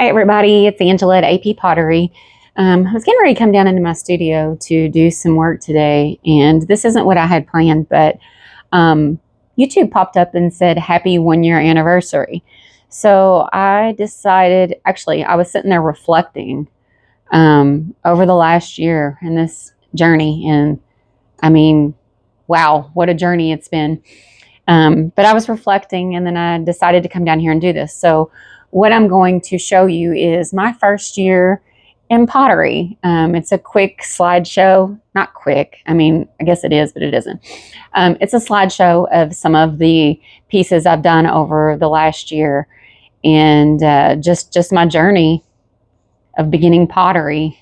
Hi everybody, it's Angela at AP Pottery. I was getting ready to come down into my studio to do some work today, and this isn't what I had planned, but YouTube popped up and said happy 1 year anniversary. So I decided, actually I was sitting there reflecting over the last year in this journey, and I mean, wow, what a journey it's been. But I was reflecting, and then I decided to come down here and do this. So what I'm going to show you is my first year in pottery. It's a quick slideshow. Not quick. I mean, I guess it is, but it isn't. It's a slideshow of some of the pieces I've done over the last year, and just my journey of beginning pottery.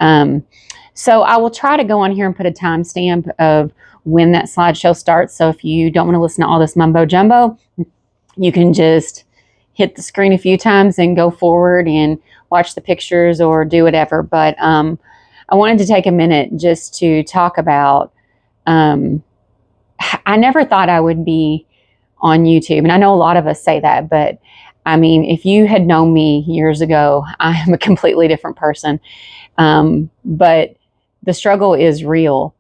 So I will try to go on here and put a timestamp of when that slideshow starts. So if you don't want to listen to all this mumbo jumbo, you can just hit the screen a few times and go forward and watch the pictures or do whatever. But I wanted to take a minute just to talk about, I never thought I would be on YouTube. And I know a lot of us say that, but I mean, if you had known me years ago, I am a completely different person. But the struggle is real.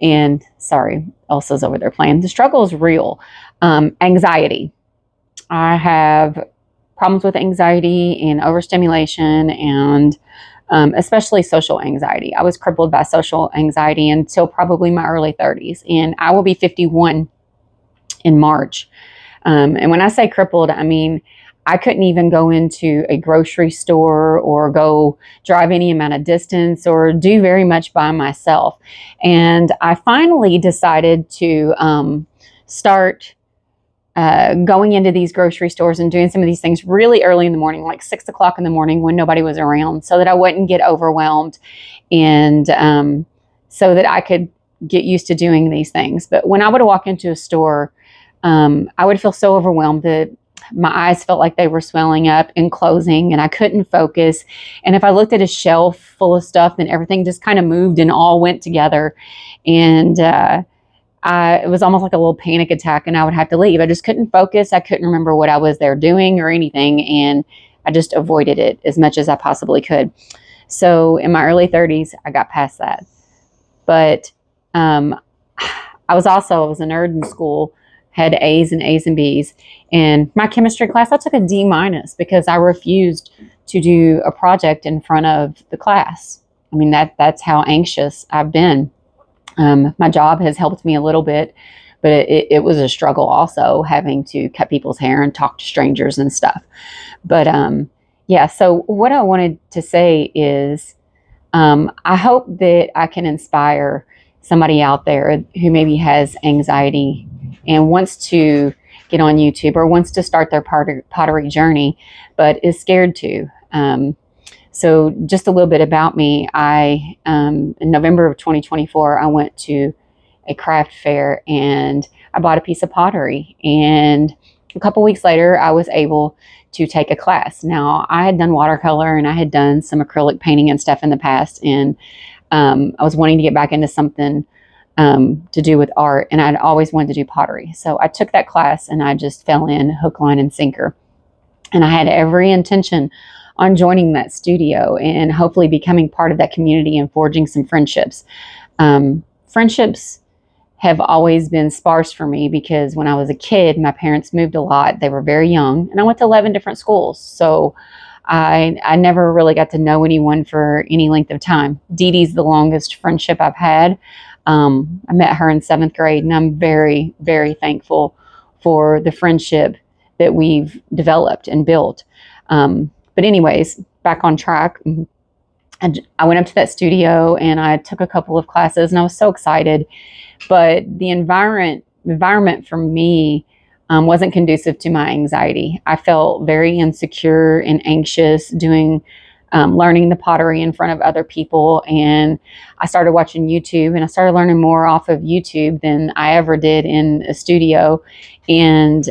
And sorry, Elsa's over there playing. The struggle is real. Anxiety. I have problems with anxiety and overstimulation, and especially social anxiety. I was crippled by social anxiety until probably my early 30s, and I will be 51 in March. And when I say crippled, I mean I couldn't even go into a grocery store or go drive any amount of distance or do very much by myself. And I finally decided to start going into these grocery stores and doing some of these things really early in the morning, like 6 o'clock in the morning when nobody was around, so that I wouldn't get overwhelmed, and so that I could get used to doing these things. But when I would walk into a store, I would feel so overwhelmed that my eyes felt like they were swelling up and closing, and I couldn't focus. And if I looked at a shelf full of stuff, then everything just kind of moved and all went together. And it was almost like a little panic attack, and I would have to leave. I just couldn't focus. I couldn't remember what I was there doing or anything, and I just avoided it as much as I possibly could. So in my early 30s, I got past that. But I was a nerd in school, had A's and A's and B's. And my chemistry class, I took a D- because I refused to do a project in front of the class. I mean, that's how anxious I've been. My job has helped me a little bit, but it was a struggle also, having to cut people's hair and talk to strangers and stuff. But yeah, so what I wanted to say is I hope that I can inspire somebody out there who maybe has anxiety and wants to get on YouTube or wants to start their pottery journey, but is scared to. So just a little bit about me. In November of 2024, I went to a craft fair and I bought a piece of pottery. And a couple weeks later, I was able to take a class. Now, I had done watercolor and I had done some acrylic painting and stuff in the past. And I was wanting to get back into something to do with art, and I'd always wanted to do pottery. So I took that class and I just fell in hook, line, and sinker. And I had every intention on joining that studio and hopefully becoming part of that community and forging some friendships. Friendships have always been sparse for me because when I was a kid, my parents moved a lot. They were very young, and I went to 11 different schools. So I never really got to know anyone for any length of time. Dee Dee's the longest friendship I've had. I met her in 7th grade, and I'm very, very thankful for the friendship that we've developed and built. But anyways, back on track. I went up to that studio and I took a couple of classes, and I was so excited. But the environment for me wasn't conducive to my anxiety. I felt very insecure and anxious learning the pottery in front of other people. And I started watching YouTube, and I started learning more off of YouTube than I ever did in a studio. And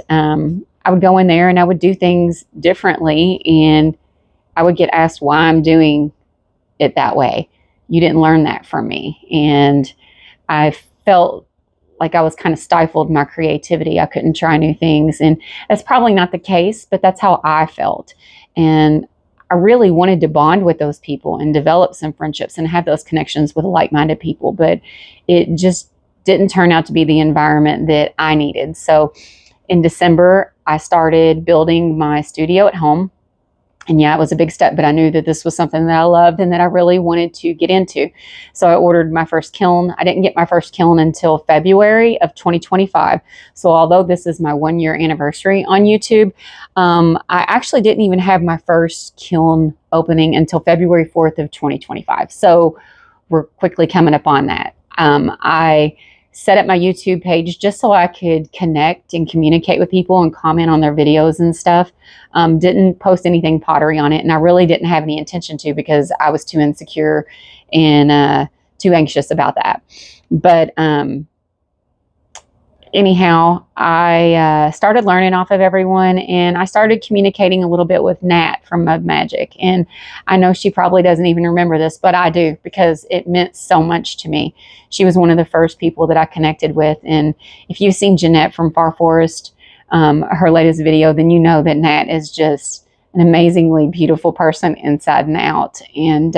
I would go in there and I would do things differently, and I would get asked why I'm doing it that way. You didn't learn that from me. And I felt like I was kind of stifled in my creativity. I couldn't try new things. And that's probably not the case, but that's how I felt. And I really wanted to bond with those people and develop some friendships and have those connections with like-minded people, but it just didn't turn out to be the environment that I needed. So in December, I started building my studio at home. And yeah, it was a big step, but I knew that this was something that I loved and that I really wanted to get into. So I ordered my first kiln. I didn't get my first kiln until February of 2025. So although this is my 1-year anniversary on YouTube, I actually didn't even have my first kiln opening until February 4th of 2025. So we're quickly coming up on that. I set up my YouTube page just so I could connect and communicate with people and comment on their videos and stuff. Didn't post anything pottery on it, and I really didn't have any intention to because I was too insecure and too anxious about that. But anyhow, I started learning off of everyone, and I started communicating a little bit with Nat from Mug Magic. And I know she probably doesn't even remember this, but I do, because it meant so much to me. She was one of the first people that I connected with. And if you've seen Jeanette from Far Forest, her latest video, then you know that Nat is just an amazingly beautiful person inside and out. And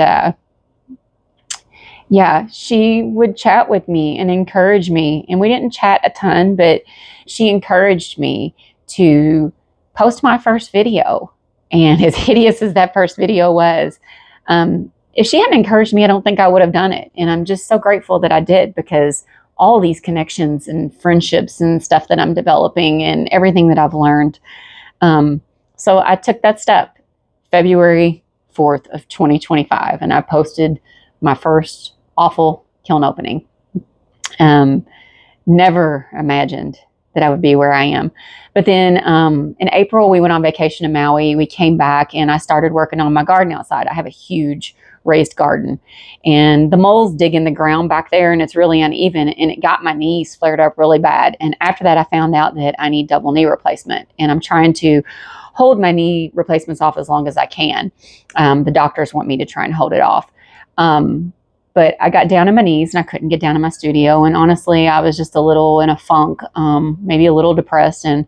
yeah, she would chat with me and encourage me. And we didn't chat a ton, but she encouraged me to post my first video. And as hideous as that first video was, if she hadn't encouraged me, I don't think I would have done it. And I'm just so grateful that I did, because all these connections and friendships and stuff that I'm developing and everything that I've learned. So I took that step February 4th of 2025, and I posted my first awful kiln opening. Never imagined that I would be where I am. But then in April, we went on vacation to Maui. We came back and I started working on my garden outside. I have a huge raised garden, and the moles dig in the ground back there, and it's really uneven, and it got my knees flared up really bad. And after that, I found out that I need double knee replacement, and I'm trying to hold my knee replacements off as long as I can. The doctors want me to try and hold it off. But I got down on my knees and I couldn't get down in my studio. And honestly, I was just a little in a funk, maybe a little depressed. And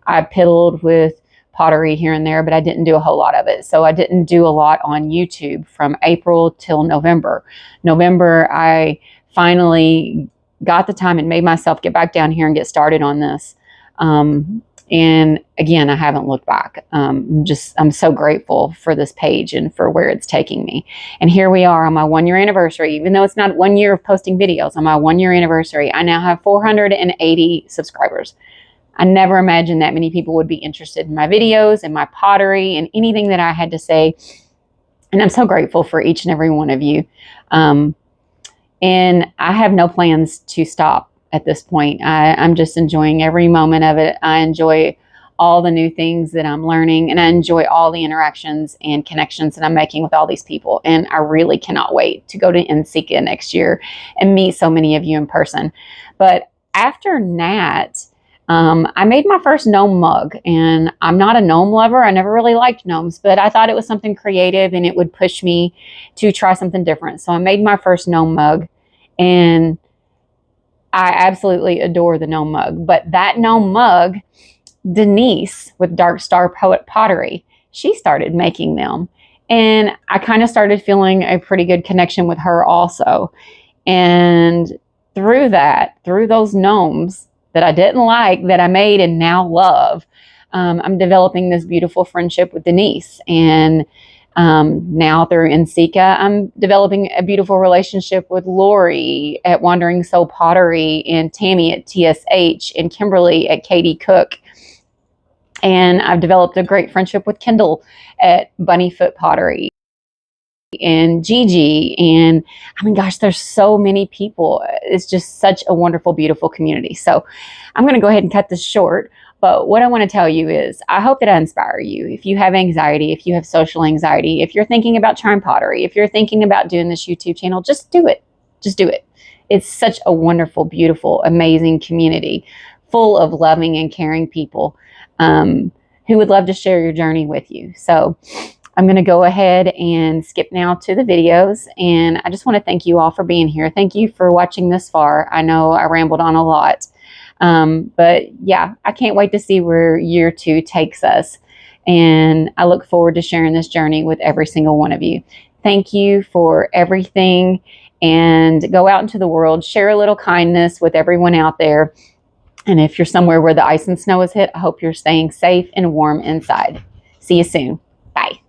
I piddled with pottery here and there, but I didn't do a whole lot of it. So I didn't do a lot on YouTube from April till November. November, I finally got the time and made myself get back down here and get started on this. And again, I haven't looked back. I'm so grateful for this page and for where it's taking me. And here we are on my 1-year anniversary. Even though it's not 1 year of posting videos, on my 1-year anniversary, I now have 480 subscribers. I never imagined that many people would be interested in my videos and my pottery and anything that I had to say. And I'm so grateful for each and every one of you. And I have no plans to stop at this point. I'm just enjoying every moment of it. I enjoy all the new things that I'm learning, and I enjoy all the interactions and connections that I'm making with all these people. And I really cannot wait to go to NCCA next year and meet so many of you in person. But after Nat, I made my first gnome mug, and I'm not a gnome lover. I never really liked gnomes, but I thought it was something creative and it would push me to try something different. So I made my first gnome mug, and I absolutely adore the gnome mug. But that gnome mug, Denise with Dark Star Poet Pottery, she started making them. And I kind of started feeling a pretty good connection with her also. And through that, through those gnomes that I didn't like, that I made and now love, I'm developing this beautiful friendship with Denise. And now through NCCA, I'm developing a beautiful relationship with Lori at Wandering Soul Pottery, and Tammy at TSH, and Kimberly at Katie Cook. And I've developed a great friendship with Kendall at Bunnyfoot Pottery, and Gigi. And I mean, gosh, there's so many people. It's just such a wonderful, beautiful community. So I'm going to go ahead and cut this short. But what I want to tell you is, I hope that I inspire you. If you have anxiety, if you have social anxiety, if you're thinking about trying pottery, if you're thinking about doing this YouTube channel, just do it. Just do it. It's such a wonderful, beautiful, amazing community full of loving and caring people who would love to share your journey with you. So I'm going to go ahead and skip now to the videos. And I just want to thank you all for being here. Thank you for watching this far. I know I rambled on a lot. But yeah, I can't wait to see where year 2 takes us. And I look forward to sharing this journey with every single one of you. Thank you for everything. And go out into the world, share a little kindness with everyone out there. And if you're somewhere where the ice and snow has hit, I hope you're staying safe and warm inside. See you soon. Bye.